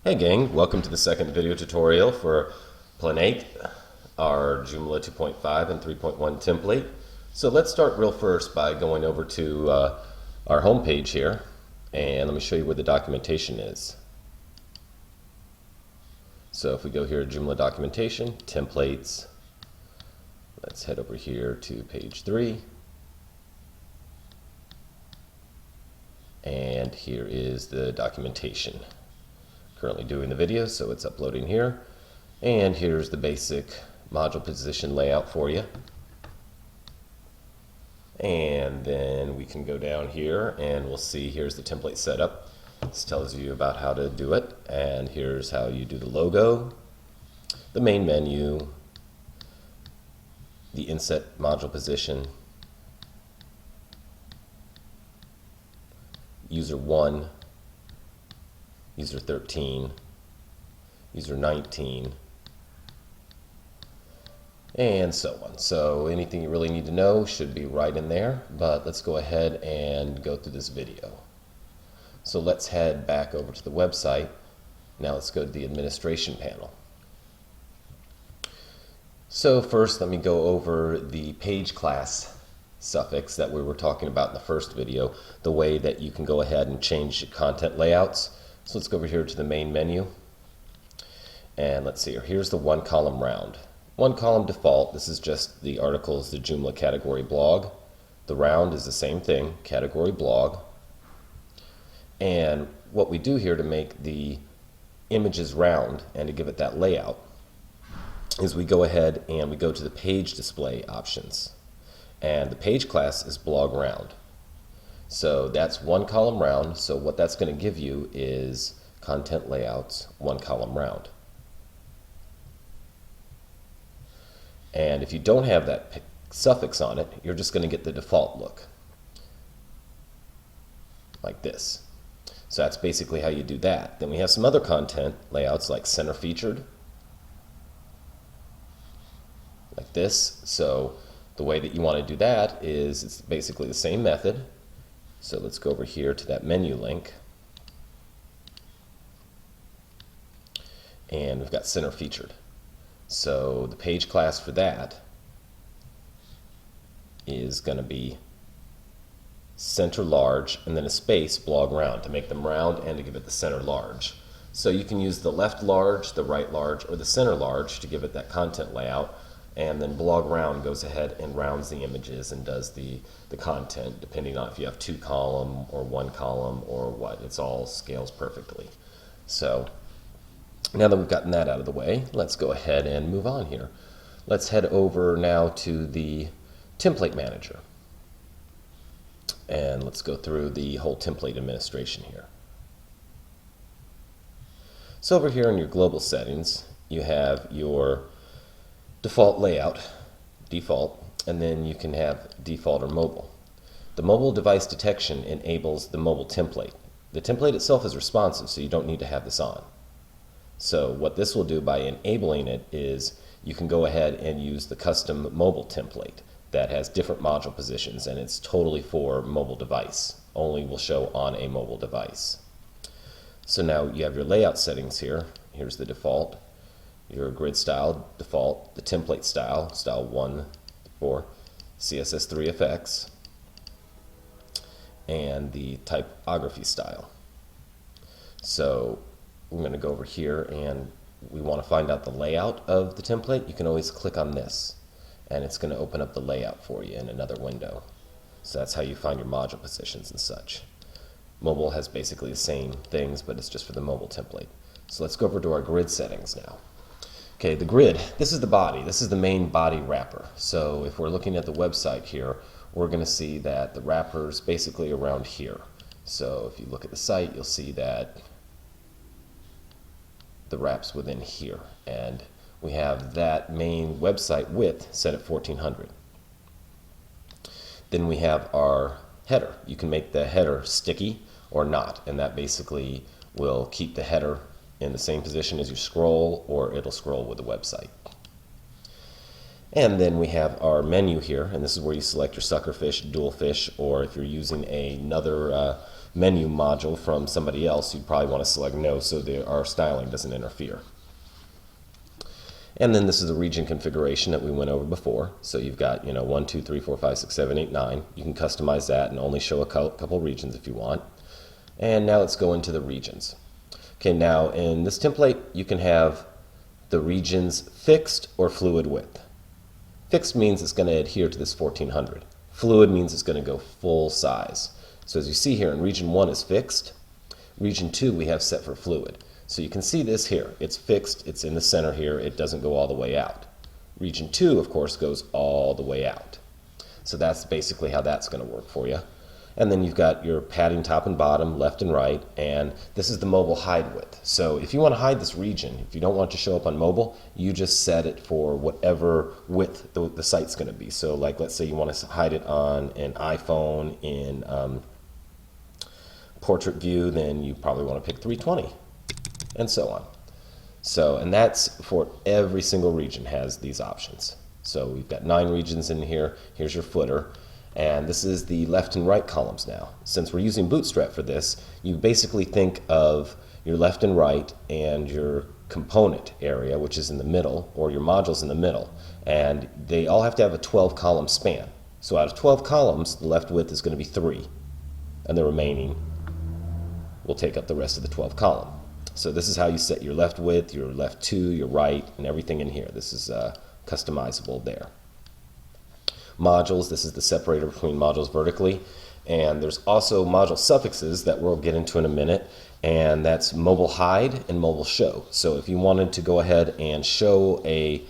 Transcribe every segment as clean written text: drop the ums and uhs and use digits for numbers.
Hey gang, welcome to the second video tutorial for Planate, our Joomla 2.5 and 3.1 template. So let's start real first by going over to our home page here, and let me show you where the documentation is. So if we go here to Joomla documentation, templates, let's head over here to page 3. And here is the documentation. Currently doing the video, so it's uploading here. And here's the basic module position layout for you. And then we can go down here and we'll see here's the template setup. This tells you about how to do it. And here's how you do the logo, the main menu, the inset module position, user 1, user 13, user 19, and so on. So anything you really need to know should be right in there, but let's go ahead and go through this video. So let's head back over to the website. Now let's go to the administration panel. So first let me go over the page class suffix that we were talking about in the first video, the way that you can go ahead and change content layouts. So let's go over here to the main menu, and let's see here. Here's the one column round. One column default, this is just the articles, the Joomla category blog. The round is the same thing, category blog. And what we do here to make the images round and to give it that layout is we go ahead and we go to the page display options. And the page class is blog round. So that's one column round. So what that's going to give you is content layouts, one column round. And if you don't have that suffix on it, you're just going to get the default look like this. So that's basically how you do that. Then we have some other content layouts like center featured, like this. So the way that you want to do that is it's basically the same method. So let's go over here to that menu link, and we've got center featured. So the page class for that is going to be center large and then a space blog round to make them round and to give it the center large. So you can use the left large, the right large, or the center large to give it that content layout. And then blog round goes ahead and rounds the images and does the content, depending on if you have 2 column or 1 column or what. It's all scales perfectly. So now that we've gotten that out of the way, let's go ahead and move on here. Let's head over now to the template manager. And let's go through the whole template administration here. So over here in your global settings, you have your default layout, default, and then you can have default or mobile. The mobile device detection enables the mobile template. The template itself is responsive, so you don't need to have this on. So what this will do by enabling it is you can go ahead and use the custom mobile template that has different module positions, and it's totally for mobile device. Only will show on a mobile device. So now you have your layout settings here. Here's the default. Your grid style default, the template style, style 1 for CSS3FX, and the typography style. So we're going to go over here and we want to find out the layout of the template. You can always click on this and it's going to open up the layout for you in another window. So that's how you find your module positions and such. Mobile has basically the same things, but it's just for the mobile template. So let's go over to our grid settings now. Okay, the grid, this is the body. This is the main body wrapper. So if we're looking at the website here, we're going to see that the wrapper's basically around here. So if you look at the site, you'll see that the wrap's within here. And we have that main website width set at 1400. Then we have our header. You can make the header sticky or not, and that basically will keep the header in the same position as you scroll, or it'll scroll with the website. And then we have our menu here, and this is where you select your sucker fish, dual fish, or if you're using another menu module from somebody else, you'd probably want to select no so our styling doesn't interfere. And then this is the region configuration that we went over before. So you've got 1, 2, 3, 4, 5, 6, 7, 8, 9. You can customize that and only show a couple regions if you want. And now let's go into the regions. Okay, now in this template you can have the regions fixed or fluid width. Fixed means it's going to adhere to this 1400. Fluid means it's going to go full size. So as you see here, in region 1 is fixed. Region 2 we have set for fluid. So you can see this here. It's fixed, it's in the center here, it doesn't go all the way out. Region 2, of course, goes all the way out. So that's basically how that's going to work for you. And then you've got your padding top and bottom, left and right, and this is the mobile hide width. So if you want to hide this region, if you don't want it to show up on mobile, you just set it for whatever width the site's going to be. So like let's say you want to hide it on an iPhone in portrait view, then you probably want to pick 320 and so on. So, and that's for every single region has these options. So we've got 9 regions in here. Here's your footer. And this is the left and right columns now. Since we're using Bootstrap for this, you basically think of your left and right and your component area, which is in the middle, or your modules in the middle. And they all have to have a 12-column span. So out of 12 columns, the left width is going to be 3. And the remaining will take up the rest of the 12 column. So this is how you set your left width, your left 2, your right, and everything in here. This is customizable there. Modules, this is the separator between modules vertically. And there's also module suffixes that we'll get into in a minute. And that's mobile hide and mobile show. So if you wanted to go ahead and show a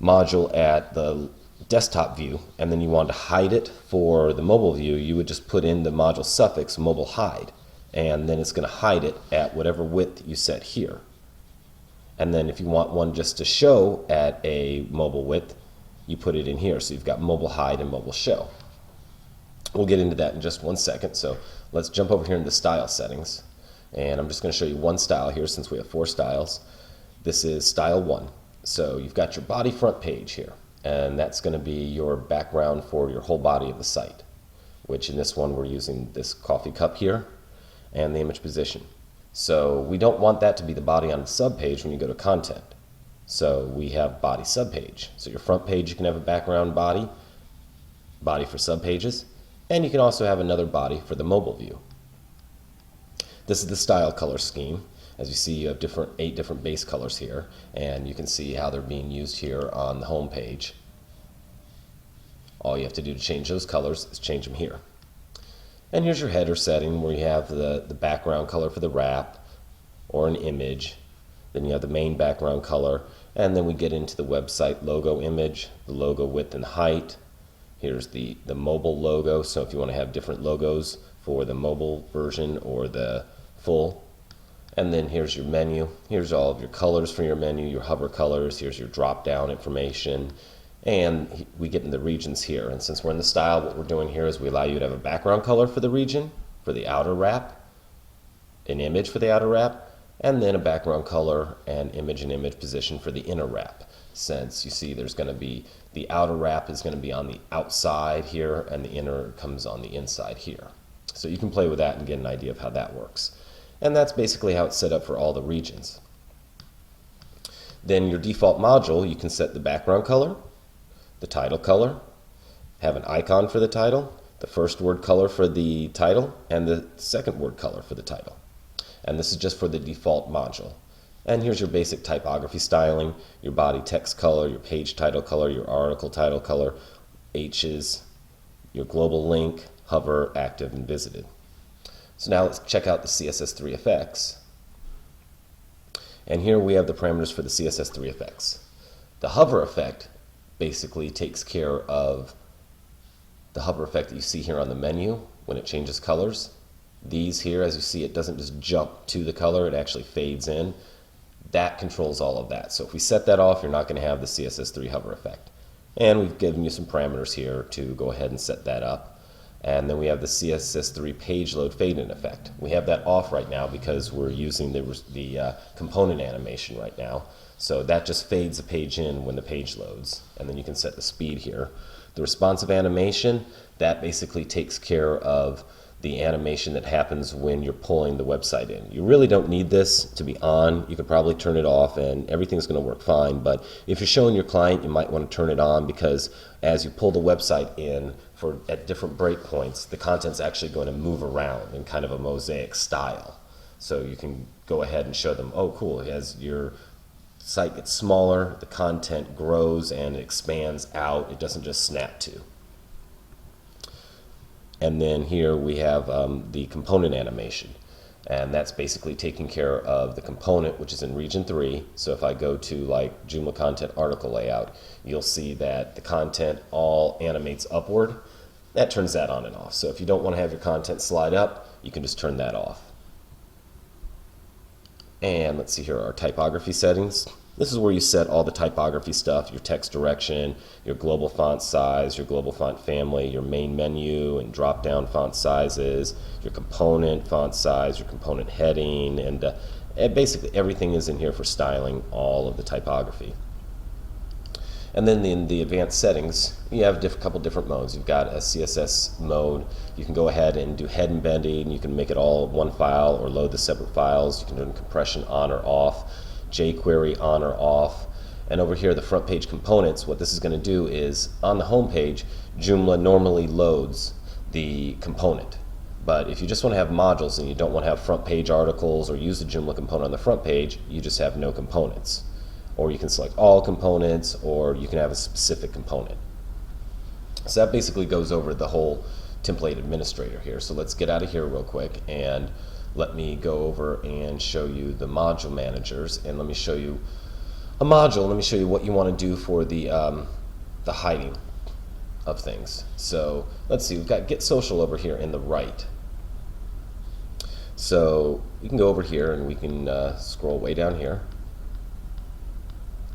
module at the desktop view and then you wanted to hide it for the mobile view, you would just put in the module suffix mobile hide. And then it's going to hide it at whatever width you set here. And then if you want one just to show at a mobile width, you put it in here. So you've got mobile hide and mobile show. We'll get into that in just one second. So let's jump over here into style settings. And I'm just going to show you one style here since we have 4 styles. This is style 1. So you've got your body front page here. And that's going to be your background for your whole body of the site, which in this one we're using this coffee cup here and the image position. So we don't want that to be the body on the subpage when you go to content. So we have body subpage. So your front page you can have a background body for subpages, and you can also have another body for the mobile view. This is the style color scheme. As you see, you have 8 different base colors here, and you can see how they're being used here on the home page. All you have to do to change those colors is change them here. And here's your header setting where you have the background color for the wrap or an image. Then you have the main background color, and then we get into the website logo image, the logo width and height. Here's the mobile logo, so if you want to have different logos for the mobile version or the full. And then here's your menu. Here's all of your colors for your menu, your hover colors. Here's your drop down information. And we get in the regions here. And since we're in the style, what we're doing here is we allow you to have a background color for the region, for the outer wrap, an image for the outer wrap, and then a background color and image position for the inner wrap. Since you see there's going to be the outer wrap is going to be on the outside here and the inner comes on the inside here. So you can play with that and get an idea of how that works. And that's basically how it's set up for all the regions. Then your default module, you can set the background color, the title color, have an icon for the title, the first word color for the title, and the second word color for the title. And this is just for the default module. And here's your basic typography styling, your body text color, your page title color, your article title color, H's, your global link, hover, active, and visited. So now let's check out the CSS3 effects. And here we have the parameters for the CSS3 effects. The hover effect basically takes care of the hover effect that you see here on the menu when it changes colors. These here, as you see, it doesn't just jump to the color, it actually fades in. That controls all of that. So if we set that off, you're not going to have the CSS3 hover effect. And we've given you some parameters here to go ahead and set that up. And then we have the CSS3 page load fade in effect. We have that off right now because we're using the component animation right now. So that just fades the page in when the page loads. And then you can set the speed here. The responsive animation, that basically takes care of the animation that happens when you're pulling the website in. You really don't need this to be on. You could probably turn it off and everything's going to work fine. But if you're showing your client, you might want to turn it on, because as you pull the website in at different breakpoints, the content's actually going to move around in kind of a mosaic style. So you can go ahead and show them, oh cool, as your site gets smaller, the content grows and expands out. It doesn't just snap to. And then here we have the component animation, and that's basically taking care of the component, which is in region 3. So if I go to like Joomla content article layout, you'll see that the content all animates upward. That turns that on and off. So if you don't want to have your content slide up, you can just turn that off. And let's see here, our typography settings. This is where you set all the typography stuff, your text direction, your global font size, your global font family, your main menu and drop down font sizes, your component font size, your component heading, and basically everything is in here for styling all of the typography. And then in the advanced settings, you have a couple different modes. You've got a CSS mode. You can go ahead and do head embedding. You can make it all one file or load the separate files. You can turn compression on or off, jQuery on or off. And over here, the front page components, what this is going to do is, on the home page, Joomla normally loads the component. But if you just want to have modules and you don't want to have front page articles or use the Joomla component on the front page, you just have no components. Or you can select all components, or you can have a specific component. So that basically goes over the whole template administrator here. So let's get out of here real quick and let me go over and show you the module managers, and let me show you a module. Let me show you what you want to do for the hiding of things. So let's see, we've got Get Social over here in the right. So we can go over here and we can scroll way down here.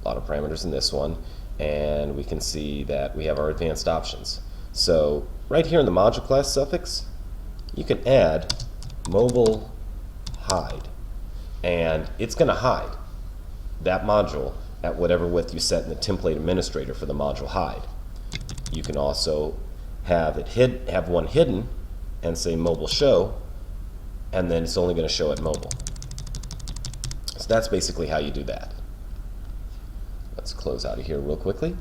A lot of parameters in this one, and we can see that we have our advanced options. So right here in the module class suffix, you can add mobile hide, and it's going to hide that module at whatever width you set in the template administrator for the module hide. You can also have it have one hidden and say mobile show, and then it's only going to show at mobile. So that's basically how you do that. Let's close out of here real quickly.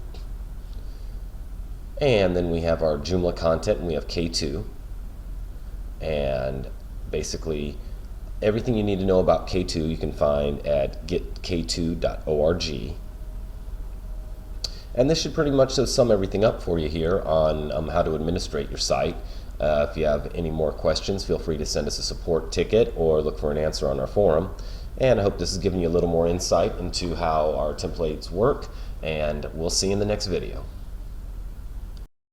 And then we have our Joomla content, and we have K2. And basically everything you need to know about K2 you can find at getk2.org. And this should pretty much sum everything up for you here on how to administrate your site. If you have any more questions, feel free to send us a support ticket or look for an answer on our forum. And I hope this has given you a little more insight into how our templates work, and we'll see you in the next video.